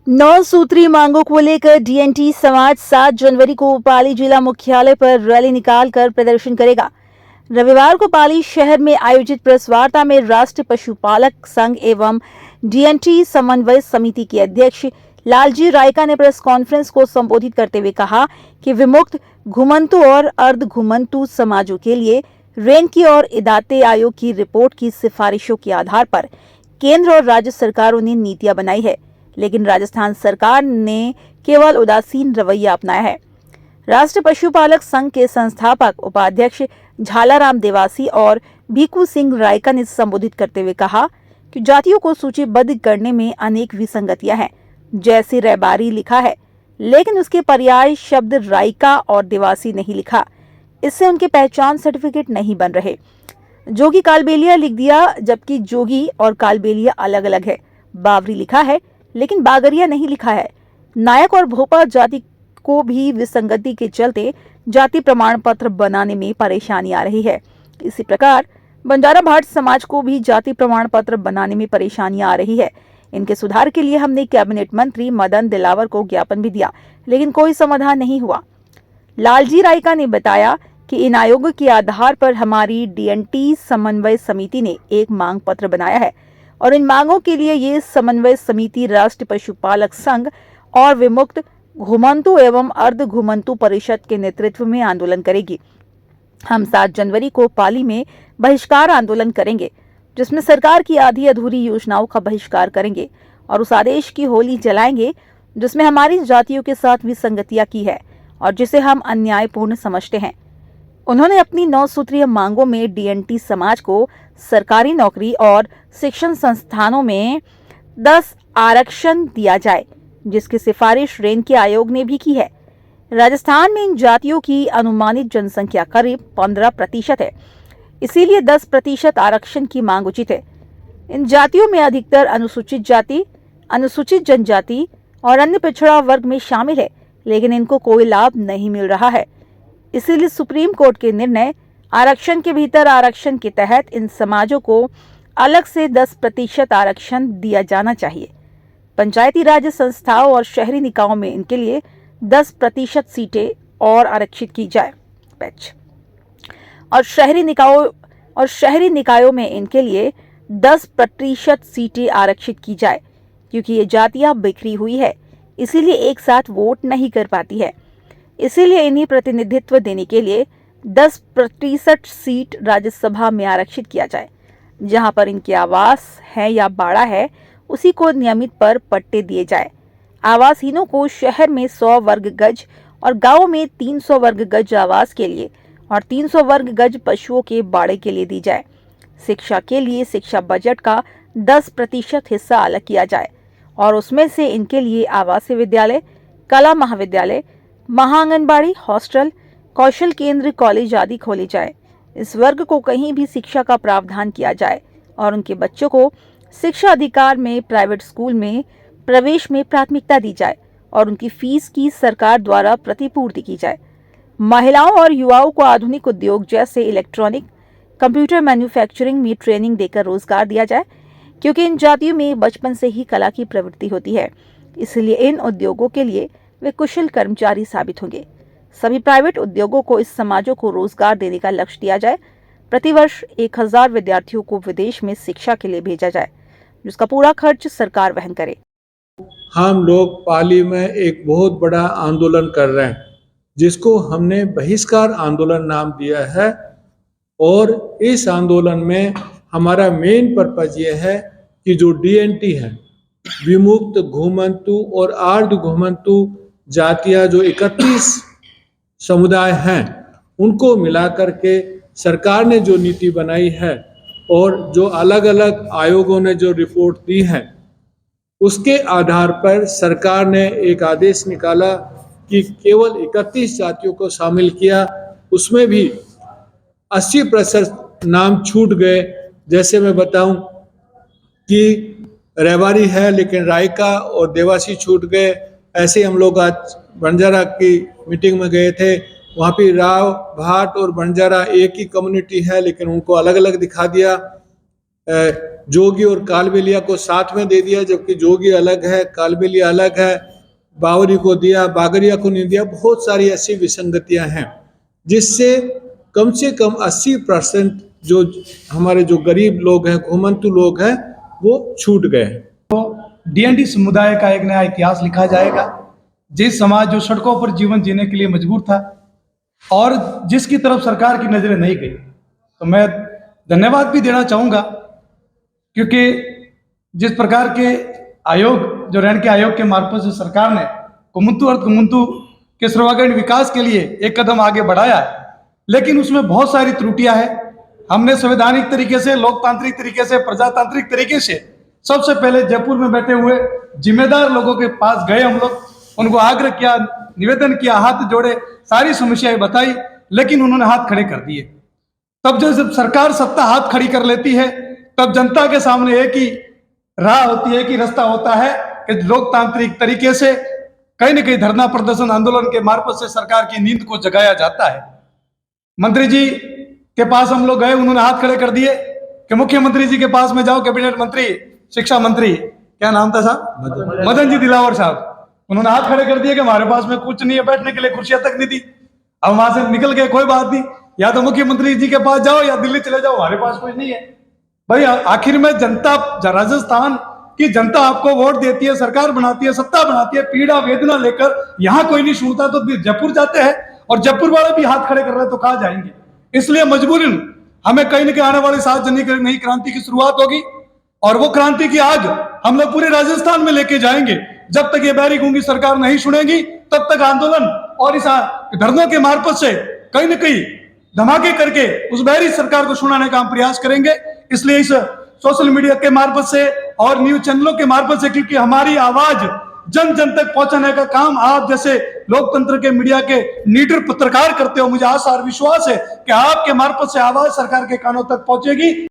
नौ सूत्री मांगों को लेकर डीएनटी समाज 7 जनवरी को पाली जिला मुख्यालय पर रैली निकालकर प्रदर्शन करेगा। रविवार को पाली शहर में आयोजित प्रेस वार्ता में राष्ट्रीय पशुपालक संघ एवं डीएनटी समन्वय समिति के अध्यक्ष लालजी रायका ने प्रेस कॉन्फ्रेंस को संबोधित करते हुए कहा कि विमुक्त, घुमंतु और अर्ध घुमंतु समाजों के लिए रेंकी और इदाते आयोग की रिपोर्ट की सिफारिशों के आधार पर केंद्र और राज्य सरकारों ने नीतियां बनाई है, लेकिन राजस्थान सरकार ने केवल उदासीन रवैया अपनाया है। राष्ट्रीय पशुपालक संघ के संस्थापक उपाध्यक्ष झालाराम देवासी और भीखू सिंह रायका ने संबोधित करते हुए कहा कि जातियों को सूचीबद्ध करने में अनेक विसंगतियां हैं। जैसे रैबारी लिखा है, लेकिन उसके पर्याय शब्द रायका और देवासी नहीं लिखा। इससे उनके पहचान सर्टिफिकेट नहीं बन रहे। जोगी कालबेलिया लिख दिया, जबकि जोगी और कालबेलिया अलग अलग है। बावरी लिखा है, लेकिन बागरिया नहीं लिखा है। नायक और भोपा जाति को भी विसंगति के चलते जाति प्रमाण पत्र बनाने में परेशानी आ रही है। इसी प्रकार बंजारा भाट समाज को भी जाति प्रमाण पत्र बनाने में परेशानी आ रही है। इनके सुधार के लिए हमने कैबिनेट मंत्री मदन दिलावर को ज्ञापन भी दिया, लेकिन कोई समाधान नहीं हुआ। लालजी रायका ने बताया कि इन आयोगों के आधार पर हमारी डीएनटी समन्वय समिति ने एक मांग पत्र बनाया है और इन मांगों के लिए ये समन्वय समिति राष्ट्रीय पशुपालक संघ और विमुक्त, घुमंतु एवं अर्ध घुमंतु परिषद के नेतृत्व में आंदोलन करेगी। हम 7 जनवरी को पाली में बहिष्कार आंदोलन करेंगे, जिसमें सरकार की आधी अधूरी योजनाओं का बहिष्कार करेंगे और उस आदेश की होली जलाएंगे जिसमें हमारी जातियों के साथ विसंगतियां की है और जिसे हम अन्यायपूर्ण समझते हैं। उन्होंने अपनी 9 सूत्रीय मांगों में डीएनटी समाज को सरकारी नौकरी और शिक्षण संस्थानों में 10 आरक्षण दिया जाए, जिसकी सिफारिश रेंकी आयोग ने भी की है। राजस्थान में इन जातियों की अनुमानित जनसंख्या करीब 15% है, इसीलिए 10% आरक्षण की मांग उचित है। इन जातियों में अधिकतर अनुसूचित जाति, अनुसूचित जनजाति और अन्य पिछड़ा वर्ग में शामिल है, लेकिन इनको कोई लाभ नहीं मिल रहा है। इसीलिए सुप्रीम कोर्ट के निर्णय आरक्षण के भीतर आरक्षण के तहत इन समाजों को अलग से 10% आरक्षण दिया जाना चाहिए। पंचायती राज संस्थाओं और शहरी निकायों में इनके लिए 10% सीटें और आरक्षित की जाए और शहरी निकायों में इनके लिए 10% सीटें आरक्षित की जाए, क्योंकि ये जातियां बिखरी हुई है, इसीलिए एक साथ वोट नहीं कर पाती है। इसीलिए इन्हें प्रतिनिधित्व देने के लिए 10% सीट राज्यसभा में आरक्षित किया जाए। जहां पर इनके आवास है या बाड़ा है, उसी को नियमित पर पट्टे दिए जाए। आवासहीनों को शहर में 100 वर्ग गज और गांव में 300 वर्ग गज आवास के लिए और 300 वर्ग गज पशुओं के बाड़े के लिए दी जाए। शिक्षा के लिए शिक्षा बजट का 10% हिस्सा अलग किया जाए और उसमें से इनके लिए आवासीय विद्यालय, कला महाविद्यालय, महाआंगनबाड़ी, हॉस्टल, कौशल केंद्र, कॉलेज आदि खोले जाए। इस वर्ग को कहीं भी शिक्षा का प्रावधान किया जाए और उनके बच्चों को शिक्षा अधिकार में प्राइवेट स्कूल में प्रवेश में प्राथमिकता दी जाए और उनकी फीस की सरकार द्वारा प्रतिपूर्ति की जाए। महिलाओं और युवाओं को आधुनिक उद्योग जैसे इलेक्ट्रॉनिक, कंप्यूटर मैन्युफैक्चरिंग में ट्रेनिंग देकर रोजगार दिया जाए, क्योंकि इन जातियों में बचपन से ही कला की प्रवृत्ति होती है। इसलिए इन उद्योगों के लिए वे कुशल कर्मचारी साबित होंगे। सभी प्राइवेट उद्योगों को इस समाजों को रोजगार देने का लक्ष्य दिया जाए। प्रतिवर्ष 1000 विद्यार्थियों को विदेश में शिक्षा के लिए भेजा जाए, जिसका पूरा खर्च सरकार वहन करे। हम लोग पाली में एक बहुत बड़ा आंदोलन कर रहे हैं, जिसको हमने बहिष्कार आंदोलन नाम दिया है। और इस आंदोलन में हमारा मेन पर्पज ये है कि जो डीएनटी है, विमुक्त, घुमंतु और अर्ध घुमंतु जातियां जो 31 समुदाय हैं, उनको मिलाकर के सरकार ने जो नीति बनाई है और जो अलग अलग आयोगों ने जो रिपोर्ट दी है, उसके आधार पर सरकार ने एक आदेश निकाला कि केवल 31 जातियों को शामिल किया। उसमें भी 80% नाम छूट गए। जैसे मैं बताऊं कि रैबारी है, लेकिन रायका और देवासी छूट गए। ऐसे हम लोग आज बंजारा की मीटिंग में गए थे, वहाँ पे राव, भाट और बंजारा एक ही कम्युनिटी है, लेकिन उनको अलग अलग दिखा दिया। जोगी और कालबेलिया को साथ में दे दिया, जबकि जोगी अलग है, कालबेलिया अलग है। बावरी को दिया, बागरिया को नहीं दिया। बहुत सारी ऐसी विसंगतियां हैं जिससे कम से कम 80% जो हमारे जो गरीब लोग हैं, घुमंतु लोग हैं, वो छूट गए। तो डीएनटी समुदाय का एक नया इतिहास लिखा जाएगा। जिस समाज जो सड़कों पर जीवन जीने के लिए मजबूर था और जिसकी तरफ सरकार की नजरें नहीं गई, तो मैं धन्यवाद भी देना चाहूंगा, क्योंकि जिस प्रकार के आयोग जो रेणके आयोग के मार्फत से सरकार ने कुमुंतु और कुमुंतु के सर्वांगीण विकास के लिए एक कदम आगे बढ़ाया है, लेकिन उसमें बहुत सारी त्रुटियां हैं। हमने संवैधानिक तरीके से, लोकतांत्रिक तरीके से, प्रजातांत्रिक तरीके से सबसे पहले जयपुर में बैठे हुए जिम्मेदार लोगों के पास गए हम लोग, उनको आग्रह किया, निवेदन किया, हाथ जोड़े, सारी समस्याएं बताई, लेकिन उन्होंने हाथ खड़े कर दिए। तब जब सरकार सत्ता हाथ खड़ी कर लेती है, तब जनता के सामने एक ही राह होती है, एक ही रास्ता होता है कि लोकतांत्रिक तरीके से कहीं न कहीं धरना प्रदर्शन आंदोलन के मार्फत से सरकार की नींद को जगाया जाता है। मंत्री जी के पास हम लोग गए, उन्होंने हाथ खड़े कर दिए कि मुख्यमंत्री जी के पास में जाओ, कैबिनेट मंत्री, शिक्षा मंत्री, क्या नाम था साहब, मदन जी दिलावर साहब, उन्होंने हाथ खड़े कर दिए कि हमारे पास में कुछ नहीं है, बैठने के लिए कुर्सियां तक नहीं थी। अब वहां से निकल गए, कोई बात नहीं, या तो मुख्यमंत्री जी के पास जाओ या दिल्ली चले जाओ, हमारे पास कुछ नहीं है। भाई आखिर में जनता, राजस्थान की जनता आपको वोट देती है, सरकार बनाती है, सत्ता बनाती है, पीड़ा वेदना लेकर यहाँ कोई नहीं सुनता तो जयपुर जाते हैं, और जयपुर वाले भी हाथ खड़े कर रहे हैं तो कहाँ जाएंगे। इसलिए मजबूरन हमें कहीं न कहीं आने वाले 7 जनवरी नई क्रांति की शुरुआत होगी, और वो क्रांति की आग हम लोग पूरे राजस्थान में लेके जाएंगे। जब तक ये बैरी गूंगी सरकार नहीं सुनेगी, तब तक आंदोलन और इस धरनों के मार्फत से कहीं न कहीं धमाके करके उस बहरी सरकार को सुनाने का हम प्रयास करेंगे। इसलिए इस सोशल मीडिया के मार्फत से और न्यूज चैनलों के मार्फत से, क्योंकि हमारी आवाज जन जन तक पहुंचाने का काम आप जैसे लोकतंत्र के मीडिया के नीडर पत्रकार करते हो, मुझे आशा और विश्वास है कि आपके मार्फत से आवाज सरकार के कानों तक पहुंचेगी।